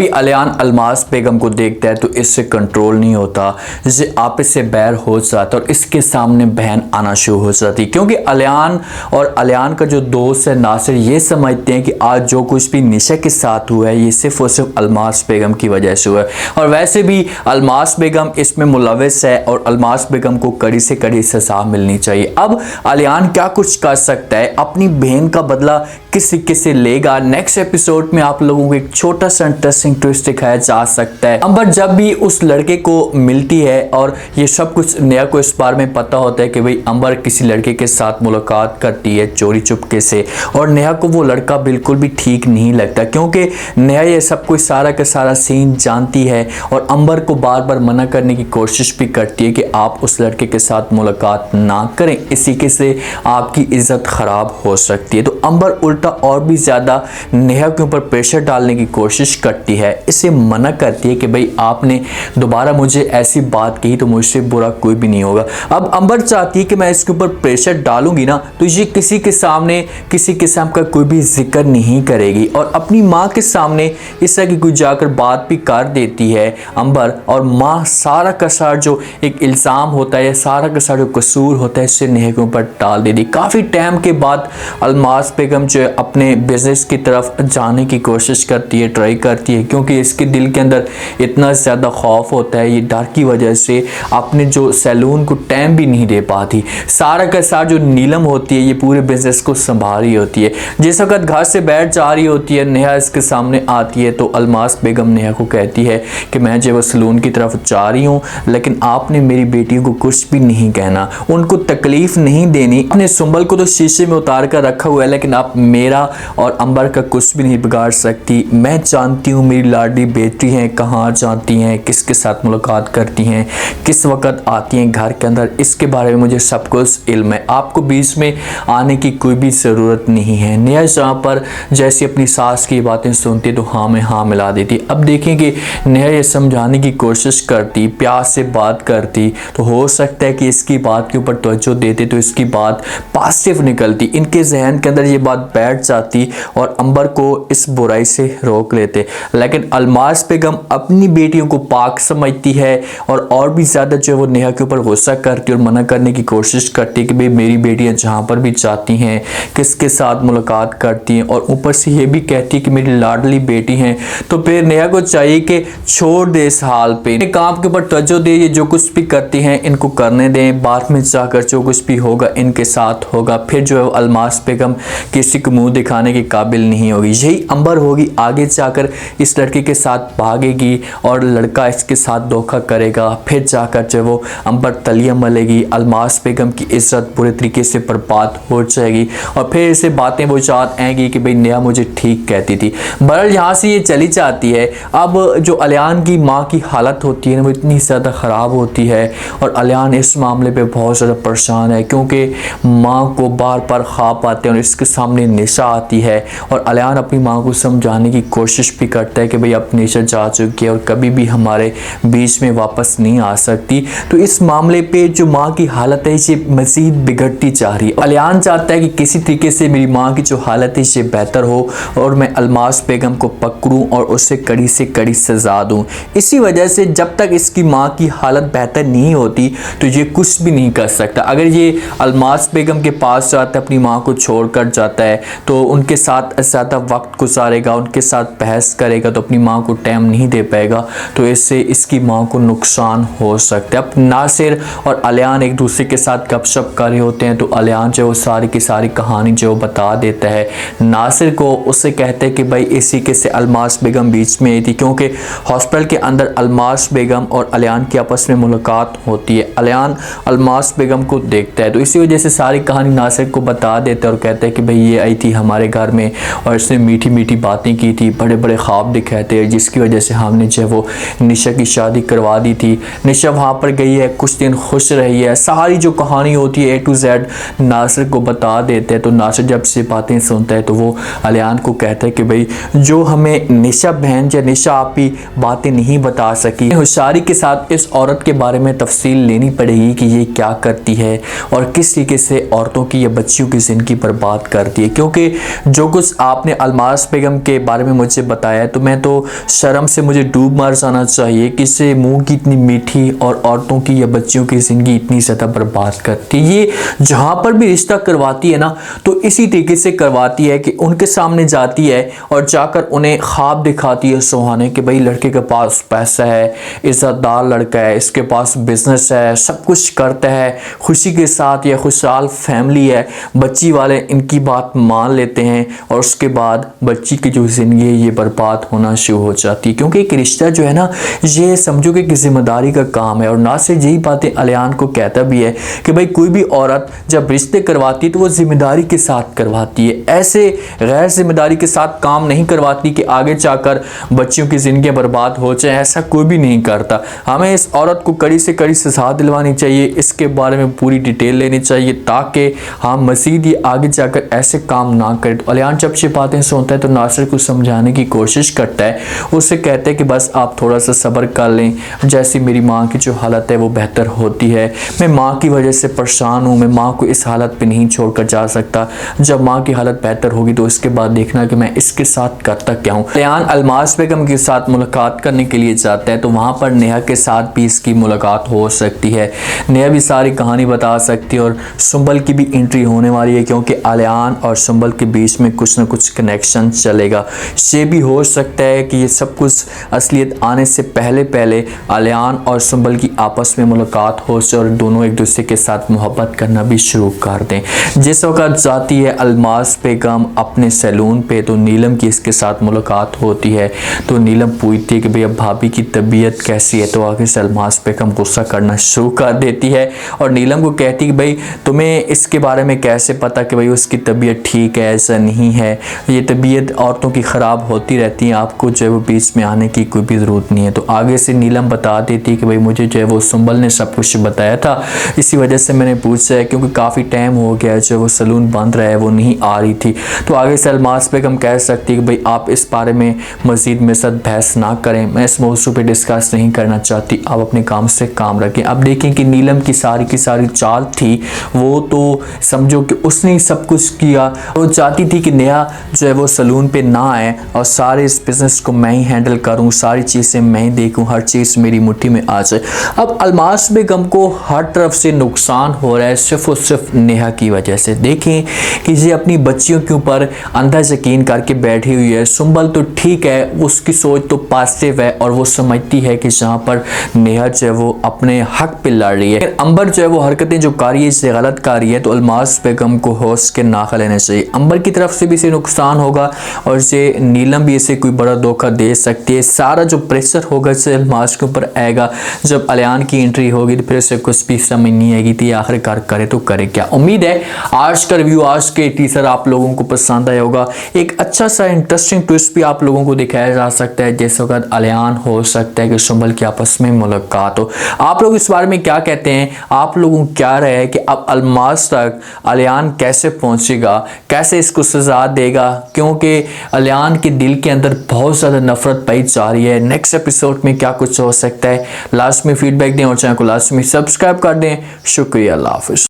भी अलियान अलमास बेगम को देखता है तो इससे कंट्रोल नहीं होता, जैसे आपस से बैर हो जाता और इसके सामने बहन आना शुरू हो जाती, क्योंकि अलियान का जो दोस्त है नासिर ये समझते हैं कि आज जो कुछ भी निशा के साथ हुआ है ये सिर्फ और सिर्फ अलमास बेगम की वजह से हुआ है। और वैसे भी अलमास बेगम इसमें मुलविस है और अलमास बेगम को कड़ी से कड़ी सजा मिलनी चाहिए। अब अलियान क्या कुछ कर सकता है, अपनी बहन का बदला किस तरीके से लेगा, नेक्स्ट एपिसोड में आप लोगों को एक छोटा सा इंटरेस्टिंग ट्विस्ट दिखाया जा सकता है। अंबर जब भी उस लड़के को मिलती है और ये सब कुछ नेहा को इस बारे में पता होता है कि भाई अंबर किसी लड़के के साथ मुलाकात करती है चोरी चुपके से, और नेहा को वो लड़का बिल्कुल भी ठीक नहीं लगता, क्योंकि नेहा ये सब कुछ सारा का सारा सीन जानती है और अंबर को बार बार मना करने की कोशिश भी करती है कि आप उस लड़के के साथ मुलाकात ना करें, इसी के से आपकी इज्जत खराब हो सकती है। तो अंबर उल्टा और भी ज्यादा नेहा के ऊपर प्रेशर डालने की कोशिश करती है, इसे मना करती है कि भाई आपने दोबारा मुझे ऐसी बात कही तो मुझसे बुरा कोई भी नहीं होगा। अब अंबर चाहती है कि मैं इसके ऊपर प्रेशर डालूंगी ना तो ये किसी के सामने किसी किस्म का कोई भी जिक्र नहीं करेगी, और अपनी माँ के सामने इस तरह की कोई जाकर बात भी कर देती है अंबर, और माँ सारा का सारा जो एक इल्ज़ाम होता है, सारा का सारा जो कसूर होता है इससे नेहा के ऊपर डाल देती। काफ़ी टाइम के बाद अलमास बेगम जो अपने बिजनेस की तरफ जाने की कोशिश करती है, ट्राई करती है, क्योंकि इसके दिल के अंदर इतना ज़्यादा खौफ होता है, ये डर की वजह से अपने जो सैलून को टाइम भी नहीं दे पाती। सारा का सारा जो नीलम होती है ये पूरे बिजनेस को संभाल रही होती है। जिस वक्त घर से बैठ जा रही होती है नेहा इसके सामने आती है तो अलमास बेगम नेहा को कहती है कि मैं जो वो सैलून की तरफ जा रही हूँ, लेकिन आपने मेरी बेटियों को कुछ भी नहीं कहना, उनको तकलीफ नहीं देनी। अपने सुंबल को तो शीशे में उतार कर रखा हुआ है, लेकिन आप मेरा और अंबर का कुछ भी नहीं बिगाड़ सकती। मैं जानती हूँ मेरी लाडली बेटी हैं कहाँ जाती हैं, किसके साथ मुलाकात करती हैं, किस वक्त आती हैं घर के अंदर, इसके बारे में मुझे सब कुछ इल्म है। आपको बीच में आने की कोई भी ज़रूरत नहीं है। नेहा जहाँ पर जैसे अपनी सास की बातें सुनती तो हाँ में हाँ मिला देती। अब देखें कि नेहा ये समझाने की कोशिश करती, प्यार से बात करती, तो हो सकता है कि इसकी बात के ऊपर तवज्जो देते तो इसकी बात पॉजिटिव निकलती, इनके जहन के अंदर ये बात बैठ जाती और अंबर को इस बुराई से रोक लेते। लेकिन अलमास बेगम अपनी बेटियों को पाक समझती है और भी ज़्यादा जो वो नेहा के ऊपर गुस्सा करती और मना करने की कोशिश करती कि भाई मेरी बेटियां जहाँ पर भी जाती हैं किसके साथ मुलाकात करती हैं, और ऊपर से ये भी कहती है कि मेरी लाडली बेटी हैं। तो फिर नेहा को चाहिए कि छोड़ दे इस हाल पे, काम के ऊपर तवज्जो दे, ये जो कुछ भी करती हैं इनको करने दें, बाद में जाकर जो कुछ भी होगा इनके साथ होगा। फिर जो है अलमास बेगम किसी को मुंह दिखाने के काबिल नहीं होगी। यही अंबर होगी आगे जाकर इस लड़के के साथ भागेगी और लड़का इसके साथ धोखा करेगा, फिर जाकर जो वो अंबर तलियां मलेगी, अलमास बेगम की इज्जत पूरे तरीके से बर्बाद हो जाएगी और फिर इसे बातें वो याद आएंगी कि भाई नेहा मुझे ठीक कहती थी। बहरहाल यहाँ से ये चली जाती है। अब जो अलियान की माँ की हालत होती है ना वो इतनी ज़्यादा ख़राब होती है और अलियान इस मामले पे बहुत ज़्यादा परेशान है, क्योंकि माँ को बार बार ख्वाब आते हैं और इसके सामने निशा आती है और अलियान अपनी माँ को समझाने की कोशिश भी करता है कि भाई अब निशा जा चुकी है और कभी भी हमारे बीच में वापस नहीं आ सकती। तो इस मामले पे जो माँ की हालत है ये मज़ीद बिगड़ती जा रही है। अलियान चाहता है कि किसी तरीके से मेरी माँ की जो हालत है ये बेहतर हो और मैं अलमास बेगम को पकड़ूं और उसे कड़ी से कड़ी सजा दूं। इसी वजह से जब तक इसकी माँ की हालत बेहतर नहीं होती तो ये कुछ भी नहीं कर सकता। अगर ये अलमास बेगम के पास जाता है, अपनी माँ को छोड़ कर जाता है, तो उनके साथ ज़्यादा वक्त गुजारेगा, उनके साथ बहस करेगा तो अपनी माँ को टाइम नहीं दे पाएगा, तो इससे इसकी माँ को नुकसान हो सकता है। अब नासिर और अलियान एक दूसरे के साथ गपशप कर रहे होते हैं तो अलियान जो सारी की सारी कहानी जो बता देता है नासिर को। उससे कहते हैं कि भाई इसी के से अलमास बेगम बीच में आई थी, क्योंकि हॉस्पिटल के अंदर अलमास बेगम और अलियान की आपस में मुलाकात होती है। अलियान अलमास बेगम को देखता है तो इसी वजह से सारी कहानी नासिर को बता देता है और कहता है कि भाई ये आई थी हमारे घर में और इसने मीठी मीठी बातें की थी, बड़े बड़े ख्वाब दिखाते हैं, जिसकी वजह से हमने जो वो निशा की शादी करवा दी थी। निशा वहाँ पर गई है, कुछ दिन खुश रही है, सारी जो कहानी होती है A to Z नासिर को बता देते हैं। तो नासिर जब से बातें सुनता है तो वो अलियान को कहता है कि भाई जो हमें निशा बहन या निशा आप ही बातें नहीं बता सकी, होशियारी के साथ इस औरत के बारे में तफसील लेनी पड़ेगी कि ये क्या करती है और किस तरीके से औरतों की या बच्चियों की ज़िंदगी बर्बाद करती है, क्योंकि क्योंकि जो कुछ आपने अलमास बेगम के बारे में मुझे बताया तो मैं तो शर्म से मुझे डूब मर जाना चाहिए कि इससे मुंह की इतनी मीठी और औरतों की या बच्चियों की ज़िंदगी इतनी ज़्यादा बर्बाद करती है। ये जहाँ पर भी रिश्ता करवाती है ना तो इसी तरीके से करवाती है कि उनके सामने जाती है और जाकर उन्हें ख्वाब दिखाती है सुहाने कि भाई लड़के के पास पैसा है, इज्जतदार लड़का है, इसके पास बिजनेस है, सब कुछ करता है, खुशी के साथ या खुशहाल फैमिली है। बच्ची वाले इनकी बात मान लेते हैं और उसके बाद बच्ची की जो ज़िंदगी है ये बर्बाद होना शुरू हो जाती है। क्योंकि एक रिश्ता जो है ना ये समझो कि जिम्मेदारी का काम है। और नासिर यही बातें अलियान को कहता भी है कि भाई कोई भी औरत जब रिश्ते करवाती है तो वो जिम्मेदारी के साथ करवाती है, ऐसे गैर जिम्मेदारी के साथ काम नहीं करवाती कि आगे जाकर बच्चियों की ज़िंदगी बर्बाद हो जाए। ऐसा कोई भी नहीं करता। हमें इस औरत को कड़ी से कड़ी सजा दिलवानी चाहिए, इसके बारे में पूरी डिटेल लेनी चाहिए ताकि हम मज़ीद ये आगे जाकर ऐसे काम ना करें। तो अलियान जब ये बातें सुनता है तो नासिर को समझाने की कोशिश करता है, उससे कहते हैं कि बस आप थोड़ा सा सब्र कर लें, जैसी मेरी माँ की जो हालत है वो बेहतर होती है। मैं माँ की वजह से परेशान हूँ, मैं माँ को इस हालत पे नहीं छोड़कर जा सकता। जब माँ की हालत बेहतर होगी तो इसके बाद देखना कि मैं इसके साथ करता क्या हूँ। अलियान अलमास बेगम के साथ मुलाकात करने के लिए जाता है तो वहाँ पर नेहा के साथ भी इसकी मुलाकात हो सकती है। नेहा भी सारी कहानी बता सकती है और सुंबल की भी एंट्री होने वाली है क्योंकि अलियान और सुंबल के बीच में कुछ ना कुछ कनेक्शन चलेगा। ये भी हो सकता है कि ये सब कुछ असलियत आने से पहले पहले अलियान और सुंबल की आपस में मुलाकात हो और दोनों एक दूसरे के साथ मोहब्बत करना भी शुरू कर दें। जिस वक्त जाती है अलमास बेगम अपने सैलून पे तो नीलम की इसके साथ मुलाकात होती है। तो नीलम पूछती है कि भैया भाभी की तबीयत कैसी है, तो आगे से अलमास बेगम गुस्सा करना शुरू कर देती है और नीलम को कहती है कि भाई तुम्हें इसके बारे में कैसे पता कि भाई उसकी तबीयत ठीक है, ऐसा नहीं है, ये तबीयत औरतों की ख़राब होती रहती है, आपको जो है वो बीच में आने की कोई भी ज़रूरत नहीं है। तो आगे से नीलम बता देती कि भाई मुझे जो है वो सुंबल ने सब कुछ बताया था, इसी वजह से मैंने पूछा है क्योंकि काफ़ी टाइम हो गया जो वो सलून बंद रहा है, वो नहीं आ रही थी। तो आगे से अलमास बेगम कह सकती है कि भाई आप इस बारे में मज़ीद मेरे साथ बहस ना करें, मैं इस मौजू पर डिस्कस नहीं करना चाहती, आप अपने काम से काम रखें। अब देखें कि नीलम की सारी चाल थी वो तो समझो कि उसने सब कुछ किया। वो चाहती थी कि नेहा जो है वो सलून पे ना आए और सारे इस बिज़नेस को मैं ही हैंडल करूं, सारी चीज़ें मैं ही देखूं, हर चीज़ मेरी मुट्ठी में आ जाए। अब अलमास बेगम को हर तरफ से नुकसान हो रहा है सिर्फ और सिर्फ नेहा की वजह से। देखें कि ये अपनी बच्चियों के ऊपर अंधा यकीन करके बैठी हुई है। सुंबल तो ठीक है, उसकी सोच तो पॉजिटिव है और वो समझती है कि जहाँ पर नेहा जो है वो अपने हक पे लड़ रही है, अंबर जो है वो हरकतें जो कर रही है इससे गलत कर रही है, तो अलमास बेगम को होश के नाखा लेना चाहिए। अंबर की तरफ से भी इसे नुकसान होगा और इसे नीलम भी इसे कोई बड़ा धोखा दे सकती है। सारा जो प्रेशर होगा इसे अलमास के ऊपर आएगा। जब अलियान की एंट्री होगी तो फिर उसे कुछ भी समझ नहीं आएगी तो आखिरकार करे तो करे क्या। उम्मीद है आज का रिव्यू, आज के टीजर आप लोगों को पसंद आया होगा। एक अच्छा सा इंटरेस्टिंग ट्विस्ट भी आप लोगों को दिखाया जा सकता है, जैसे वक्त अलियान हो सकता है कि सुंबल की आपस में मुलाकात हो। आप लोग इस बारे में क्या कहते हैं? आप लोगों को क्या राय है कि अब अलमास तक अलियान कैसे पहुंचेगा, कैसे इसको सजा देगा? क्योंकि अलियान के दिल के अंदर बहुत ज़्यादा नफरत पाई जा रही है। नेक्स्ट एपिसोड में क्या कुछ हो सकता है, लास्ट में फीडबैक दें और चैनल को लास्ट में सब्सक्राइब कर दें। शुक्रिया, अल्लाह हाफ़िज़।